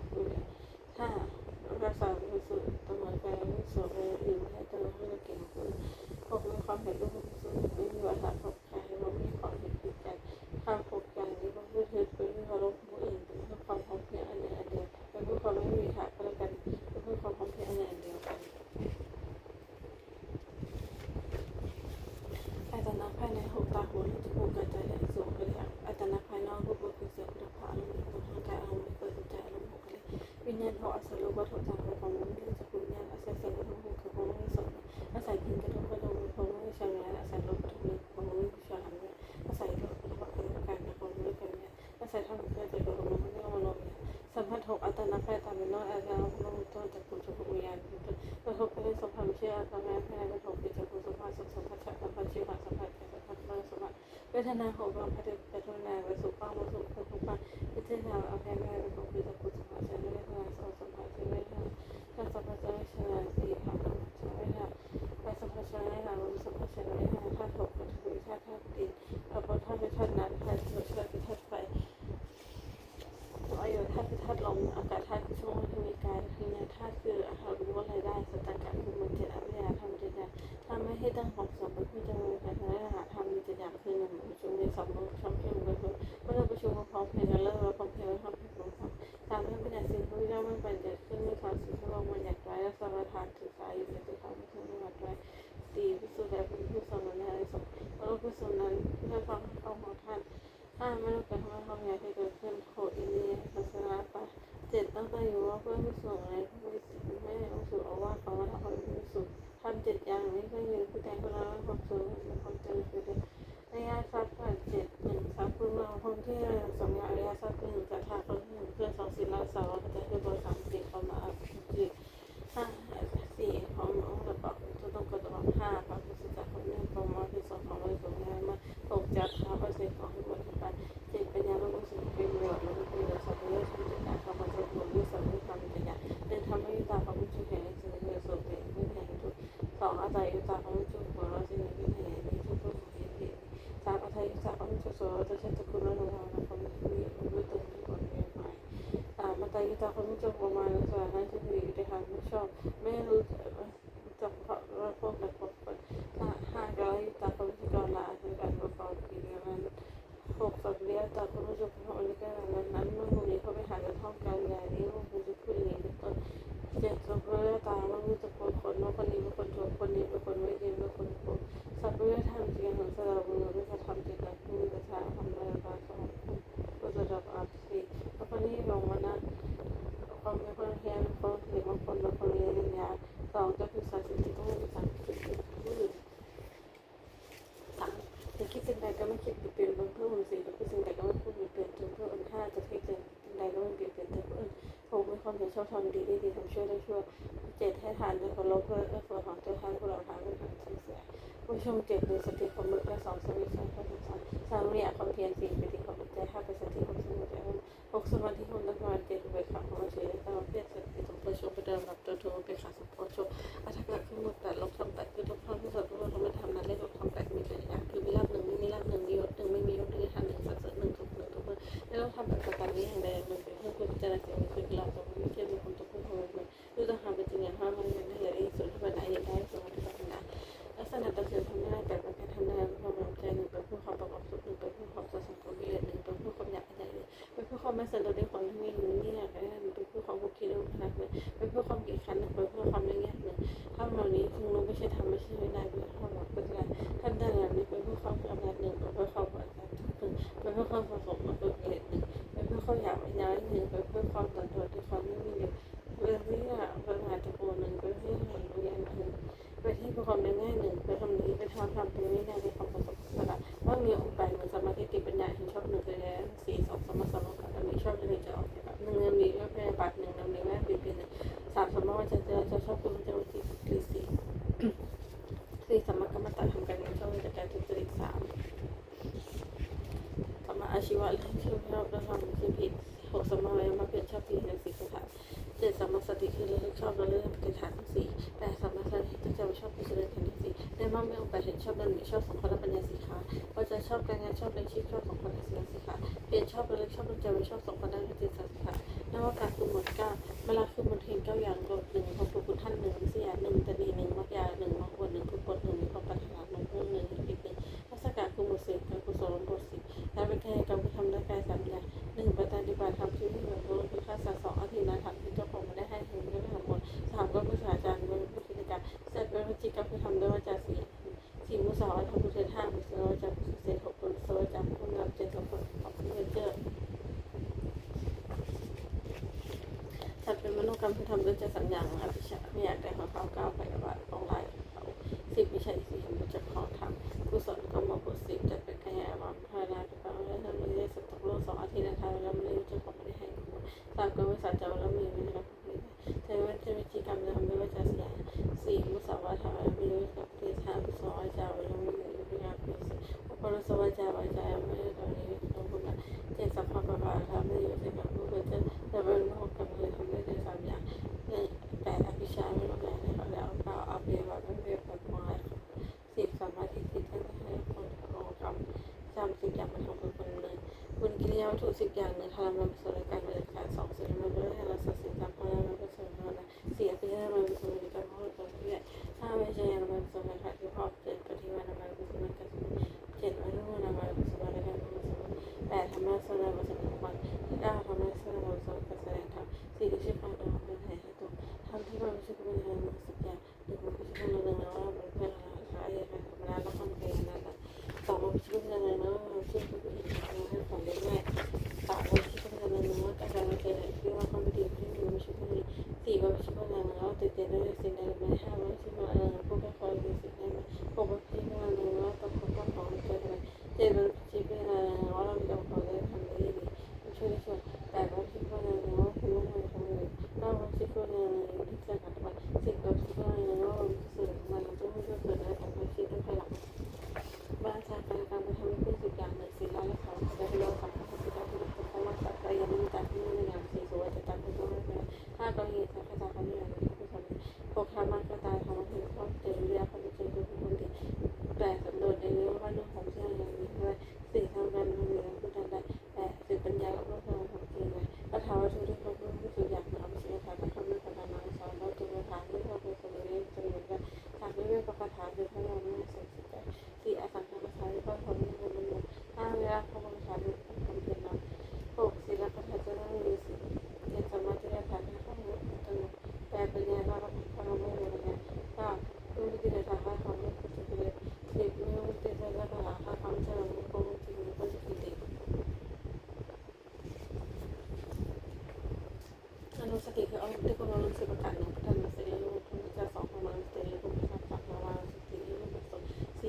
ญาณเขาอาศัยรู้ว่าโทษทางของมันที่จะคุณญาณอาศัยเสียงกระทบของของไม่สนอาศัยพินกระทบกระทบของไม่ช่างงานอาศัยลบกระทบของไม่ช่างงานอาศัยลบกระทบการของไม่เกินเนี่ยอาศัยทำเพื่อจะกระทบมันไม่ต้องมาลงเนี่ยสัมผัสของอัตนาแพทย์ตามเป็นน้อยอาการลงต้นจากคุณจะวิญญาณกระทบไปได้สัมผัสเชื่อทำงานให้กระทบไปจากคุณสัมผัสสัมผัสสัมผัสชีวสัมผัสสัมผัสสัมผัสเวทนาของความพัฒนาพัฒนาไปสู่ความรู้สึกของความพิจารณาเอาแค่ได้เป็นของพิจารณาคุณสัมผัสใช้ไม่ได้ทำงานสองสัมผัสใช้ไม่ได้การสัมผัสใช้ไม่ได้สี่ค่ะใช้ไม่ได้ไปสัมผัสใช้ไม่ได้รู้สัมผัสใช้ไม่ได้ธาตุหกธาตุวิธาตุดินเอาพอธาตุเป็นธาตุน้ำธาตุลมธาตุเป็นธาตุไฟอายุธาตุเป็นธาตุลมอากาศธาตุคือช่วงที่มีกายคือเนี่ยธาตุคืออาหารรู้อะไรได้สตังกัคือมันเจตวิญญาณทำเจตทำไม่ให้ตั้งของสมบูรณ์ที่จะมีการทำมีเจตคือหนึ่งประชุมในสองช่องเชื่อมกันเมื่อเราประชุมพร้อมเพรียงกันแล้วเราพร้อมเพรียงกันทำให้พร้อมตามเรื่องเป็นอย่างสิ่งที่เราไม่ปัญญาขึ้นในความสิ่งที่เรามันอยากไว้และสมาทานถือสายอยู่ในตัวเขาไม่เคยวัดไว้ตีพิสูจน์แล้วเป็นผู้สอนในอะไรสมเราผู้สอนนั้นเพื่อฟังเขาของท่านถ้าไม่ต้องการทำให้เขาอยากให้เกิดขึ้นโคอินเดียศาสนาปะเจ็ดตั้งใจอยู่ว่าเพื่อผู้ส่งอะไรผู้วิสิตไม่ได้ต้องสู่เอาว่าเขาว่าเขาเป็นผู้สุดทำเจ็ดอย่างนี้ก็ยืนผู้แต่งคนละความสูงความเจริญคือในอาซับผ่านเจ็ดหนึ่งซับพื้นเมืองท่องเที่ยวสองอย่างในอาซับหนึ่งจะทาคนหนึ่งเพื่อสองศิลาสองจะคือเบอร์สามสี่เขามาจีห้าสี่เขามาแล้วก็จะต้องกระโดดห้าพระพุทธเจ้าคนหนึ่งเขามาที่สองของเลยสองงานมาตกจากขาไปเสร็จของที่บนที่ไปเจ็ดปัญญาลูกศิษย์เป็นเรือแล้วก็เป็นเรือสัตว์เรือชนจักรเขามาจะบุญด้วยสัตว์ด้วยความเป็นญาเดินทำให้ตาเขาไม่ช่วยแห่งสิ่งเรือส่วนเป็นไม่แห่งทุกสองอาศัยตาเขาไม่ช่วยหัวเราสิ่งนี้แห่งนี้ทุกคนเห็นเห็นสามอาศัยตาเขาไม่ช่วยโซ่จะใช้ตะกุนแล้วระวังนะเขาไม่มีด้วยตัวที่ก่อนเรียนไปมาตายตาเขาไม่ช่วยประมาณสถานะที่อยู่ในทางไม่ชอบไม่รู้จักเพราะพวกแบบคนห้าร้อยตาเขาไม่ช่วยละในการประกอบกิจการหกสัตว์เลี้ยงตาเขาไม่ช่วยของในการนั้นเมื่อพวกนี้เขาไปหาจะท่องการงานนี้พวกคุณจะพูดอย่างนี้เป็นต้นเจ็ดสัตว์เลี้ยงตาว่ารู้จักคนว่าคนนี้เป็นคนชั่วคนนี้เป็นคนไม่ดีเป็นคนโกงสัตว์เลี้ยงทำจริงของสระบุญหรือจะทำจริงกับผู้กระทำทำอะไรบ้างของผู้จะรับอาชีพแล้วคนนี้ลงมานะความเป็นคนเฮียนคนหรือบางคนบางคนเรียนยาสองจะคือสารสิ่งที่ต้องมีสารสิ่งที่ผู้อื่นสามจะคิดสิ่งใดก็ไม่คิดเปลี่ยนบางเพื่อนสี่จะคิดสิ่งใดก็ไม่พูดเปลี่ยนจนเพื่อนห้าจะคิดสิ่งใดก็ไม่เปลี่ยนแต่เพื่อนหกมีความเห็นชอบทำดีได้ดีทำช่วยได้ช่วยเจ็ดให้ทานด้วยความลบเพื่อส่วนของตัวทานผู้เราทานด้วยทางเสียผู้ชมเจ็ดเป็นสติความรู้และสองสวิตช์สองข้อสามสามเนี่ยความเพียรสี่เป็นที่ความใจห้าเป็นสติความสงบใจหกสมาธิความตั้งมั่นเจ็ดเป็นขับความเฉยและความเพียรสติสมบูรณ์ชมประเดิมรับตัวถูกเป็นขาสมบูรณ์ชมอัตถกะขึ้นหมดแต่ลบทำแต่คือลบทำที่สุดลบทำไม่ทำนั้นเลขลบทำแต่มีแต่อย่างคือมีลาบหนึ่งไม่มีลาบหนึ่งมียศหนึ่งไม่มียศหนึ่งหันหนึ่งสักหนึ่งทุกหนึ่งทุกคนแล้วเราทำแบบประการนี้อย่างใดหนึ่งเป็นเพื่อพิจารณาสิ่งนี้คือเราจะไม่เชื่อมีคนทุกคนเลยดูต้องทำเป็นจริงอย่างห้ามันยังได้อย่างนี้ส่วนที่มันได้ยังได้ส่วนที่มันได้ลักษณะต่างๆทำได้แต่เป็นการทำได้ความมั่นใจหนึ่งเป็นผู้ความประกอบสุขหนึ่งเป็นผู้ความสังคมวิเลศหนึ่งเป็นผู้ความอยากอะไรหนึ่งเป็นผู้ความไม่สนใจในความที่มีหนึ่งนี่อย่างไรหนึ่งเป็นผู้ความบุคคลขนาดหนึ่งเป็นผู้ความเกียรติขันหนึ่งเป็นผู้ความเลี้ยงหนึ่งถ้าเหล่านี้คงรู้ไม่ใช่ทำไม่ใช่ไม่ได้เป็นความหวังเป็นการท่านได้แบบนี้เป็นผู้ความอำนาจหนึ่งเป็นผู้ความประการทุกหนึ่งเป็นผู้ความผสมมาเป็นเกล็ดหนึ่งเป็นผู้ความอยากย้ายหนึ่งเป็นผู้ความตันตัวที่ความไม่มีอยู่เป็นที่ปัญหาตะโกนหนึ่งเป็นที่หนึ่งรู้อย่างหนึ่งเป็นที่ผู้ความได้ง่ายหนึ่งเป็นคำนี้เป็นทำเป็นไม่ได้ในความประสบการณ์ว่ามีองค์แปดเหมือนสมาธิติปัญญาเห็นชอบหนึ่งเลยสี่สองสมาสมกันมีชอบหนึ่งจะออกแบบหนึ่งมีแค่ปากหนึ่งหนึ่งแม่เป็นหนึ่งสามสมมติว่าจะชอบเป็นจะวิจิตรสี่สี่สมกรรมตะทำการเงินชอบจากการทุจริตสามสมาอาชีวะเรื่องชื่อชอบและความคิดผิดหกสมาเลยมาเป็นชอบปีในสี่สถานเจ็ดสมาสติคือเรื่องชอบและเรื่องปฏิฐานสี่แปดสมาสติจะชอบพิจารณาทันทีสี่ในมั่งไม่องค์แปดเห็นชอบดันชอบสองคนและปัญญาสีขาก็จะชอบการงานชอบเลี้ยงชีพชอบสองคนและสิ่งสีขาเปลี่ยนชอบเรื่องชอบดวงใจไม่ชอบสองคนและจิตสังขารนวากาคือหมดเก้าเวลาคือหมดเห็นเก้าอย่างลดหนึ่งของคุณท่านหนึ่งวิทยาหนึ่งตนีหนึ่งมักยาหนึ่งมักวนหนึ่งผู้ปนหนึ่งมีความปรารถนาหนึ่งหนึ่งอีกหนึ่งทัศกาคือหมดเศษการกุศลบทสิบและเป็นแค่การทำได้กายสามอย่างหนึ่งปฏิบัติธรรมที่มีแบบรู้คือค่าสะสมอาทิตย์ละธรรมที่เจ้าของไม่ได้ให้ถึงไม่ได้ทำหมดสามก็ผู้ศาสตราจารย์เป็นผู้กิจการเสร็จเป็นวิจิตรก็คือทำด้วยวาจาสี่มุสาวาทำผู้เทศห้ามุสาวาจาผู้เสด็จหกคนสวาจาผู้นำเจ็ดสองคนของผู้เจอสัต เป็นมโนกรรมที่ทำด้วยใจสัญญาอภิชาไม่อยากได้ของเขาก้าวไปกับว่าของลายของเขาสิบวิชัยสี่บุจะขอทำกุศลก็มาบุสิบจะเป็นขยายวางพาราไปฟังแล้วทำเลยสัตว์โลก2 อาทิตย์ทางแล้วไม่รู้จะขอไม่ได้ให้คุณตามก็ไม่สัจจะแล้วมีไม่ได้รับผลใช้ว่าจะวิธีกรรมจะทำไม่ว่าจะเสียสี่มุสาวาทาไม่รู้กับเทศาพุทธวาจาแล้วไม่รู้วิญญาณพิเศษอุปโลสวาจาวาจาไม่ได้ตอนนี้ต้องพูดนะเจ็ดสัพพะปะปะทำไม่รู้จะกับผู้เป็นจะเป็นโลกกำเลยทำได้ใน3 อย่างแต่อภิชาไม่รู้แรงนะคะแล้วก็เอาเปรียบแบบเปรียบแบบมาสิบสามารถที่จะให้คนของกรรมจำสิ่งอย่างมันทำเป็นคนเลยคุณกิริยาถูก10 อย่างหนึ่งทำมันเป็นส่วนในการบริการ2สิ่งมันไม่ให้เราสักสิ่งตามพลังมันเป็นส่วนนั้นเสียไปให้มันเป็นส่วนในการพูดกันที่ถ้าไม่ใช่มันเป็นส่วนในการที่พอเจ็ดปฏิวัติมันเป็นส่วนในการเจ็ดวันรู้นะมันเป็นส่วนในการเป็นส่วน8ทำหน้าส่วนในส่วนของมัน9ทำหน้าส่วนในส่วนการแสดงธรรม4ที่ชื่อฟังเราเป็นไทยให้ตัวทำที่มันไม่ใช่เป็นเรื่อง10 อย่างหรือมันไม่ใช่เรื่องแล้วว่ามันเป็นอะไรการทำงานแล้วความเพียรนั่นแหละ2มันไม่ใช่เป็นอะไรนะชื่อเป็นอีกให้ของเด็กแม่3มันไม่ใช่เป็นอะไรนะการการเจริญที่ว่าความดีที่มันไม่ใช่เป็น4มันไม่ใช่เป็นอะไรนะติดเตียนด้วยสิ่งใดไม่5มันไม่ใช่เป็นอะไรนะพวกแค่คอยดูสิ่งใดมา6มันเป็นอะไรนะต้องขอความของเจริญ7มันไม่ใช่เป็นอะไรนะว่าเราจะขอได้ทำได้ดีช่วยช่วย8มันไม่ใช่เป็นอะไรนะคุณต้องทำของเลย9มันไม่ใช่เป็นอะไรที่จะขัดมัน10มันไม่ใช่เป็นอะไรนะสื่อมันต้องไม่ช่วยเกิดอะไรของความคิดด้วยพลังบ้านชาการการทำให้เป็น10 อย่าง1 4 ล้านและเขาจะให้เราทำให้เป็นการที่จะทำมาสักแต่ยังไม่มีการที่ไม่งาม4 สวยจะตามเป็นตัวไม่เป็น5ก็เหตุสักการทำไม่งามที่ผู้ทำ6ทำมากก็ตายทำมาเป็นข้อเจริญเรียกคนเจริญเป็นคนดี8สำรวจในเรื่องว่าเรื่องของเชื่ออย่างนี้ด้วย4ทำการทำเรื่องผู้ทำได้810ปัญญาและเรื่องของจริงเลยก็ถามว่าช่วยด้วยความรู้สึกอยากเอาไปใช้ทางทำให้พัฒนาสอนแล้วตัวทางที่เราเป็นคนเรียนจำนวนกันทางที่เป็นประธานคือพลังงานสนใจ4อสังขารประธานที่เขาทำให้มันเป็น5เวลาเขาประธานเป็นความเพียรเรา6ศิลปะพัฒนามี7สมาธิและฐานที่เขาตั้ง8ปัญญาเราเราไม่รู้นะ9รู้วิธีในทางให้เขาไม่ควรจะเป็น10ไม่รู้วิธีในทางหาความเชื่อมันคงจริงก็จะเป็นเด็กอนุสติคือเอาที่คนเรารู้สึกประกาศหนึ่งพัฒนาเสรีรูปคุณจะ2ของมันเสรีรูปภาษา3ของมันสติรูปผสม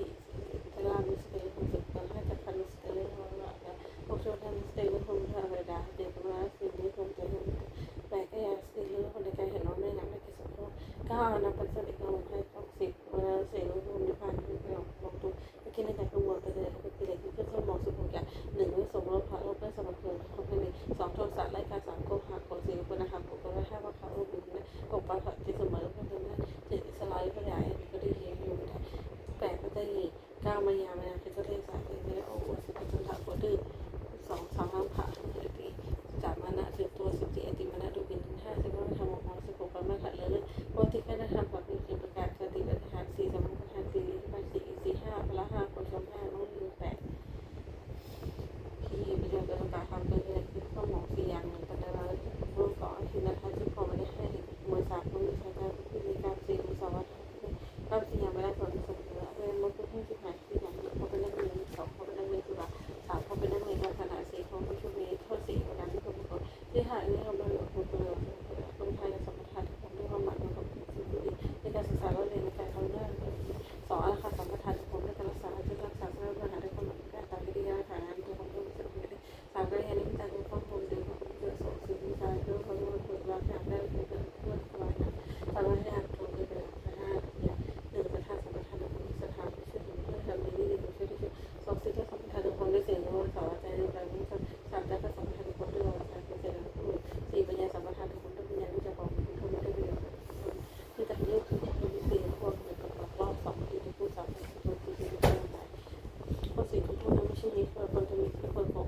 4เวลามีสติรูปฝึกกันให้จับพันสติรูปของเราแล้ว6ช่วยทำสติรูปของเราเลยได้เด็กประมาณ4นี้ผมจะเห็นแปลกแก่สติรูปคนในการเห็นน้องไม่หนักไม่กี่สัปดาห์9นับเป็นสติของให้ต้อง10เวลาเสรีรูปนิพพานคือเรื่องลงตัวไปกินในแต่กระบวนการเลยเป็นกิเลสที่เพื่อสมอง16 อย่าง1วิสมรสพระโลกเป็นสมบูรณ์ของเพลิ2โทษสัตว์ไล่การ3โกหกของ4คุณธรรม6ก็ได้5ว่าเขารูปนะ6ปาฐะที่เสมอเพื่อนได้7อิสลามก็ได้ก็ได้เฮียอยู่ได้8ก็ได้9มายามายาคือก็ได้3เลยไม่ได้โอ้10ก็ต้องถามก็ดื้อ2 3ล้างผ่าตี3มานะถึงตัว14อติมานะดูบิน5 10ก็ไม่ทำของ16ก็ไม่ขัดเลยปกติก็ได้ทำแบบนี้คือประกาศสติปัฏฐาน4สมมุติปัฏฐาน4ที่ไป4 5พละ5คนชม5น้องลืม8ที่เป็นเรื่องการทำเป็นอะไรคือข้อหมอ4 อย่าง1ปัญญารูป2ทีนะคะที่พอไม่ได้ให้มวย3ต้องมีใช้การพิธีการ4มุสาวาทก็4 อย่างไม่ได้ผลสุดเลยเป็นมดทุกที่หาย4 อย่าง1เขาเป็นนักเรียน2เขาเป็นนักเรียนสุรา3เขาเป็นนักเรียนการขนาด4เขาเป็นช่วงนี้เท่า4ประการที่คนคนที่หายนี่เขาเป็นคนไทยและสัมปทานที่ผมได้ความหมายของสิ่งที่ดีในการศึกษาเราเรียนในการทำงาน2อาคาสัมปทานที่ผมได้การรักษาที่รักษาเพื่อปัญหาได้ความหมายการตามวิทยาฐานนั้นที่ผมได้รู้สึกไม่ได้3ก็เรียนในวิชาการข้อมูลเดิมของเรื่อง2สิ่งวิชาเรื่องความรู้ความรักอยากได้เป็นเพื่อนสบายนะสามารถให้อ่านตรงกันเป็น5อย่าง1ประธานสัมปทานของสถานที่ช่วยเหลือเพื่อทำดีดีของช่วยที่2สิ่งที่สัมปทานของได้เสียงรู้สาวใจในการนี้3ได้ก็สัมปทานของด้วยว่าการเป็นเจริญผู้4ปัญญาสัมปทานของด้วยปัญญาวิจารณ์ของผู้ไม่ได้ประโยชน์คือแต่เรื่องคือจะเป็น4พวกเหมือนกับรอบ2ที่จะพูดซ้ำตัวที่จะพูดซ้ำได้ข้อ4ของผู้นั้นไม่ใช่มีคนจะมีคนของ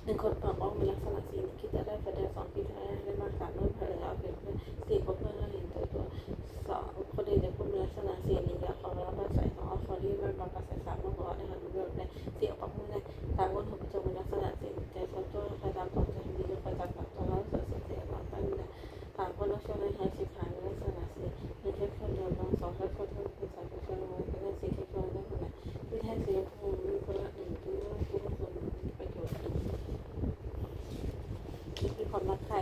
1 คนตอบว่ามีลักษณะ4คิดจะได้แสดง2คิดได้มาก3เมื่อเพลิงเอาเปรียบเพื่อน4คนเพื่อนเห็นตัว2คนเดียวจะพูดมีลักษณะ4นี้แล้วของเราใส่2เอาคนที่มันบางกระแส3ต้องบอกว่าในหันเรื่องใน4ออกมาพูดในต่างคนถูกจะมีลักษณะ4ใจชอบตัวใครตามต่อใจดีก็ใครตามต่อตัวแล้วเสียบางตั้งนะต่างคนต้องช่วยในหายสิขายในลักษณะ4ในเทปคนเดียวบาง2แค่คนที่เป็นสายคนช่วยมาเป็น4แค่คนได้คนละที่แท้4คนมีคนละ1ตัวคนประโยชน์ที่ความรักใคร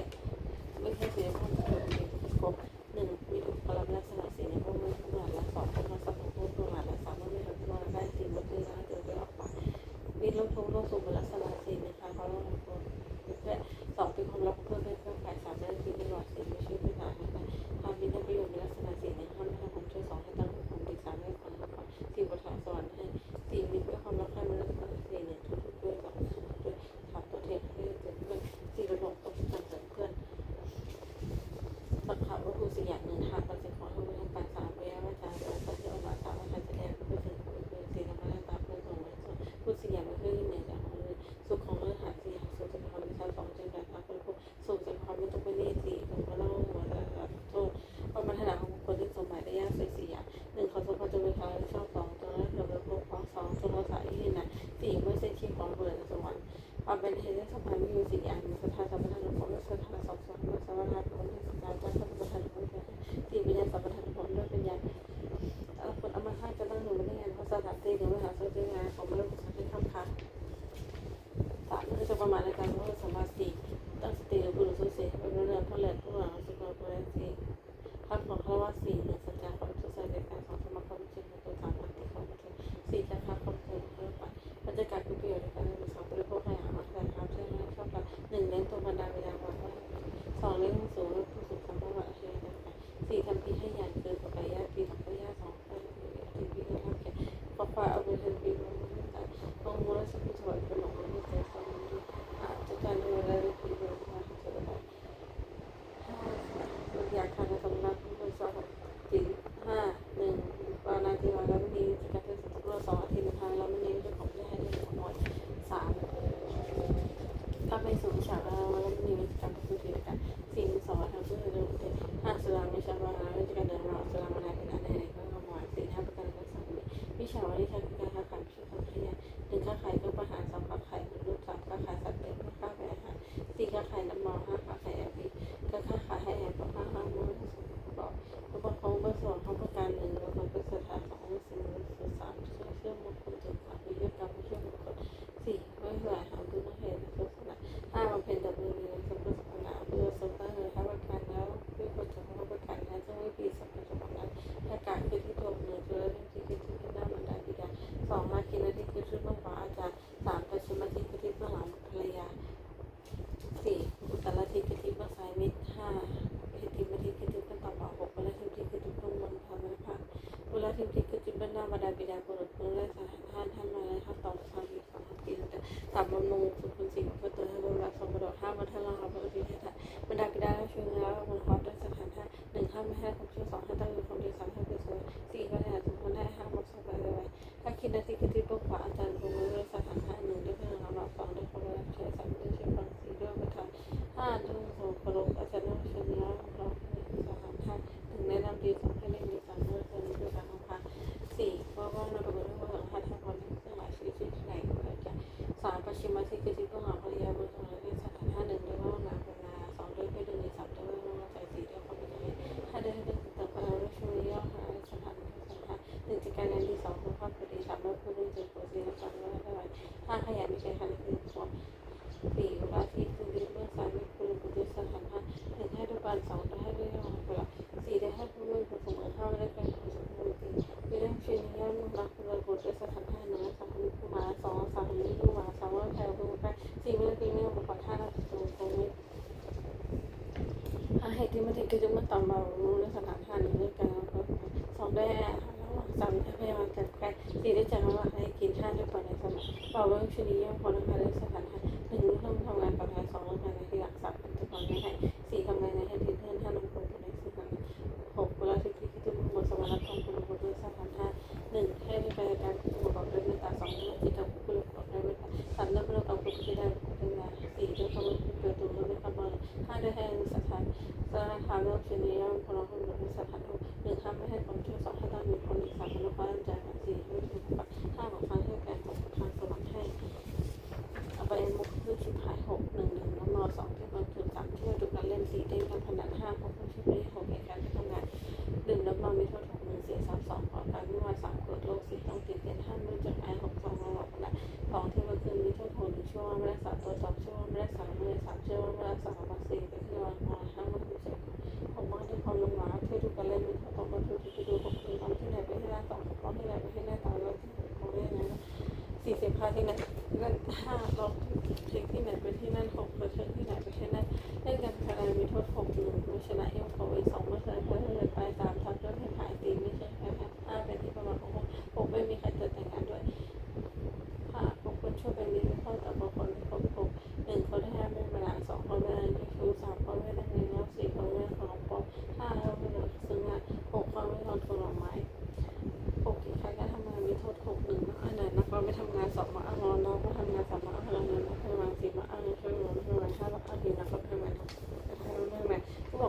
ไม่ต้องไปรีดสี่คนก็เล่าหัวแล้วโทษความปรารถนาของบุคคลที่สมหมายได้ยากสี่อย่างหนึ่งเขาสมควรจะเป็นทางชอบสองตัวนั้นเธอเป็นพวกของสองตัวสายที่ไหนสี่เมื่อเส้นชีพของเบิร์นสวรรค์ความเป็นเหตุสมัยมีอยู่สี่อย่างสถานสัมปทานของสถานสองส่วนสถานของที่การจัดสัมปทานของสี่เป็นยาสัมปทานของด้วยเป็นยาคนเอามาให้จะตั้งหนึ่งไม่ได้งานเพราะสถานที่หรือมหาวิทยาลัยของเรื่องภาษาที่ข้ามคันสามคือจะประมาณในการว่าสมาธิตั้งสติหรือบุรุษสุเสียเป็นเรื่องผู้เล่นผู้หลังสุขภาพผู้เล่นสี่ภาพของคำว่าสี่หนึ่งสัญญาความสุขใจในการสองสมาคมจริงในตัวสามปฏิของมันสี่จะค้าความเคยเพิ่มไปบรรยากาศคือประโยชน์ในการเป็นสองบริโภคให้อาหารแต่ความเชื่อมั่นชอบกันหนึ่งเล่นตัวบรรดาเวลาบอกว่าสองเล่นสูงผู้สุขสัมภาระเชื่อได้สี่ทำพีให้ยานเกินกับไปญาติปีของญาติสองไปถึงปีละทับแก่พอควายเอาไปเป็นปีละต้องมูลสัพพิถอยเป็นหลงไม่เจอความดีจะการดูแลปีละทับเกิดอะไรอยากทานสำนักผู้สอบถึง1วานาทีวันแล้ววันนี้จะการเป็นสัตว์ตัว2อาทิตย์ทางแล้ววันนี้จะของที่ให้ได้หมด3ถ้าไปสู่ฉากแล้ววันนี้จะการเป็นผู้ถือกัน4 2ทางผู้ถือกัน5สุราไม่ใช่ว่าเราจะการเดินเราสุรามาได้เป็นอะไรก็ขโมย4 5ประกันก็สั่งวิชาวันนี้ใช้การค้าขายช่วยคนขยัน1ค้าขายเครื่องประหาร2ค้าขายรูป3ค้าขายสัตว์เป็นค้าขายอาหาร4ค้าขายน้ำมัน5ค้าขายแอปปี้ก็ค้าขายให้แอป5ค้ามูลบอกผู้ปกครองเบอร์2เขาประกัน1แล้วมันเป็นสถาน2 4 3เชื่อมบุคคลถึง3วิทยากรรมเชื่อมบุคคล4ไม่หลายหาดูนักเรียนลักษณะ5บำเพ็ญดับเบิลยูสมบูรณ์สมบูรณ์เพื่อสมบูรณ์เลยให้ประกันแล้วเพื่อคนจะมาประกันนั้นจะไม่ปีสมบูรณ์สมบูรณ์นั้นถ้าการคือที่ตัวเนื้อเจอที่คือที่หน้ามันได้ดีกัน2มาคิดนาทีคือชื่อเบื้องขวาอาจารย์3ประชุมนาทีคือที่เบื้องหลังภรรยา4อุตตรทีคือที่เบื้องซ้ายมิตร5พิธีนาทีคือที่เบื้องต่ำ6วันละทีคือที่เบื้องบนพามันผ่านวันละทีคือที่เบื้องหน้าบรรดาบิดาบุรุษเบื้องแรกสถานท่านมาเลยครับต่อทางอีก2ปีแต่3บำรุงสุขุนสิ่งเพื่อตัวให้บริรักษ์สมบูรณ์5มาทลายบริบิดาบรรดาบิดาช่วยแล้วมันฮอตด้วยสถานท่า1ห้ามไม่ให้ความช่วย2ให้ตั้งอยู่ความดี3ให้เป็นส่วน4ก็ให้สมควรให้5มาสบายไว้ถ้าคิดนาทีคือที่เบื้องขวาอาจารย์ลงมือด้วยสถานท่า1ด้วยเพื่อนเรา2ด้วยความรักใช้3ด้วยช่วยฟัง4ด้วยประทาน5ด้วยโสภณอาจารย์ช่วยแล้วเราสถานท่า1แนะนำดี2ให้เล่นดี3ด้วยเพื่อนด้วยการของพา4ก็ว่างในประกอบด้วยว่า5ทางคนเครื่องหมายชีวิตที่ไหนก็ได้จาก3ประชิมมาที่คือที่เบื้องหลังภรรยาบนถนนด้วยสถานท่า1ด้วยว่าหลังเป็นนา2ด้วยไม่ดึง3ด้วยว่าใจ4ด้วยความเป็นยังไง5ด้วยให้เป็นต่างกันแล้วช่วยย่อ5สถาน1จากการงานที่2คือความพอดี3ด้วยผู้เล่นเจอผู้เสียและการว่าได้5ขยันมีใจขันคือความ4เวลาที่คือเบื้องซ้ายมีผู้รู้ด้วยสถาน1ให้ด้วยการ2ได้ให้ด้วยความเวลา4ได้ให้ผู้เล่นผู้เสมอ5ได้เป็นผู้สมบูรณ์มีเรื่องเช่นนี้มุรักผู้เล่นผู้ด้วยสถาน1และ3มีผู้มา2 3มีผู้มา3ว่าแถวผู้ใกล้4เมื่อปีนี้บุคคล5เราจะดูตรงนี้เหตุที่มันคือจะมาต่ำเบาในสถานท่า1ด้วยกัน2ได้3ได้พยาบาลกันใกล้4ได้จัดว่าให้กิน5ได้ปล่อยในสมองเป่าเรื่องชนิดย่อมพอนะคะในสถานท่า1เรื่องทำงานปลอดภัย2เรื่องงานในที่รักษาเป็นตัวในให้4ทำงานในให้ที่เพื่อน5ลงทุนในสถาน6เวลาที่คือที่บนสมรรถภาพคุณบนด้วยสถานท่า1ให้ได้ไปการประกอบด้วยเมตตา2เรื่องที่ทำคุณประกอบด้วยเมตตา3ได้ประกอบคุณที่ได้เป็นงาน4ด้วยความเกิดตัวด้วยความ5ได้ให้สถานเรื่องชนิดย่อมพอเราคนบนด้วยสถาน1ห้ามไม่ให้ความช่วย2ให้ตั้งมีคนอีก3แล้วก็ใจ4ด้วยถูกปะ5บอกฟังให้การของทางสวรรค์ให้เอาไปมุกคือชิบหาย6 1 1แล้วม2ที่มันถึง3ที่ถูกการเล่น4เด้งการพนัน5ของผู้ช่วยไป6เหตุการณ์ที่ทำงาน1แล้วมามีโทษ6 1 4 3 2ขอการวิวาท3เกิดโรค4ต้องติดเตียน5ด้วยจากไอ6 2เราหลัก2ที่มันคือมีโทษ6 1ช่วงไม่ได้3ตัว2ช่วงไม่ได้3ไม่ได้3ช่วงไม่ได้3มา4เป็นที่วาง5มา6 ผมว่าที่ความลงมาที่ทุกการเล่นมีเขาต้องมาดูที่ดูของคุณทำที่ไหนไปที่หน้าต่อของที่ไหนไปที่หน้าต่อแล้วที่ของได้นะ45ที่ไหนนั่น5ลองเช็คที่ไหนไปที่นั่น6มาเช็คที่ไหนไปที่นั่นเล่นกันคะแนนมีโทษ6 1ไม่ชนะเอลโคอีก2ไม่ชนะเพื่อนเลยไป3ทับด้วยให้หายตีไม่ใช่แค่5เป็นที่ประมาณของ6ไม่มีใครเจอแต่งงานด้วย5ของคนช่วยเป็นดีไม่เข้าแต่บางคนครบ6 1คน5ไม่เป็นหลัง2คนไม่ได้ชู3คนไม่ได้เงินแล้ว4คนไม่ของปอ5เราไม่ได้ซื้องาน6คนไม่ทำผลไม้6ที่ใครก็ทำงานมีโทษ6 1อันไหนนักก็ไม่ทำงาน2มาอ้างน้องก็ทำงาน3มาอ้างเงินนักทำงาน4มาอ้างช่วยเงินช่วยงาน5มาอ้างดีนักก็ทำงาน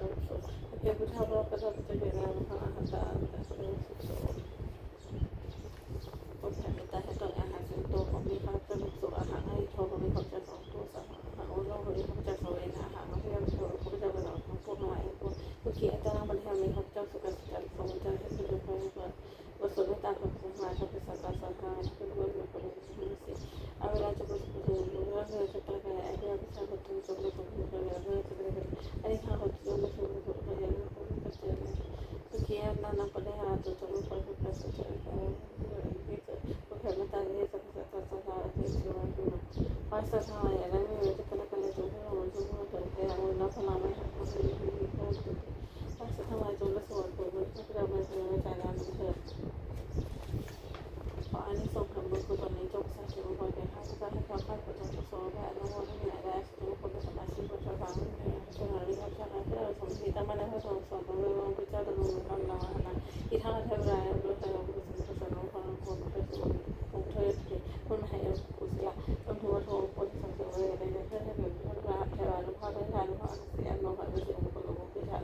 เพื่อพุทธะพระพุทธเจ้าเป็นนามพระอรหันตาแต่พระสุโสโอเคแต่ให้ตัวอาหารเป็นตัวของมีพระเป็นสุอาหารให้โทรมีความจะสองตัวสามหาโอ้โหมีความจะสวยนะอาหารมาเพื่อโทรพระเจ้าเป็นเราทั้งพวกน้อยพวกผู้เขียนจะนั่งบรรเทามีความเจ้าสุขสันต์ทรงใจให้เป็นคนเกิดบทสวดไม่ตามความสมัยเขาเป็นสัตว์สังหารเป็นเรื่องของคนที่มีสิเอาเวลาจะประสบผลรู้ว่าเธอจะไปไหนไอ้เรื่องที่ชาวบ้านจะจบในความเป็นคนเรื่องจะเป็นอันนี้ข้าเขาจะไม่ช่วยคนคนเดียวคนก็เจอผู้เขียนนั่นนั่งประเดี๋ยวจะจบในความเป็นคนสุดท้ายที่เจอผู้เขียนมาตายที่จะเป็นสัตว์สังหารที่จะมาดูภาษาไทยอะไรไม่รู้จะเป็นอะไรจะเป็นอะไรจะเป็นอะไรแต่เราเราพลังไม่หักคนที่มีความสุขภาษาไทยจงละส่วนผลมันก็จะมาถึงใจเราเถิดขออันนี้ส่งคำบุญคุณตอนนี้จงสร้างสิ่งมงคลแก่ข้าพเจ้าให้ความข้าพเจ้าทุกโซ่และอนุโมทนาได้ทุกคนเป็นสมาชิกของพระบางช่วยหาวิธีการให้เราสมที่ตั้งมั่นในพระสงฆ์สอนของเราพระเจ้าตรัสรู้คำเราอันนั้นที่ทั้งเทวดาและมนุษย์ทั้งหลายผู้ทรงสอนของคนเป็นส่วนองค์เทพคนมหากุศลจงถือว่าทงคนสังเสริญเลยในเพื่อให้เป็นพระเทวดานุภาพพระทานนุภาพเสียนมองผ่านไปสู่องค์คนหลวงพิชา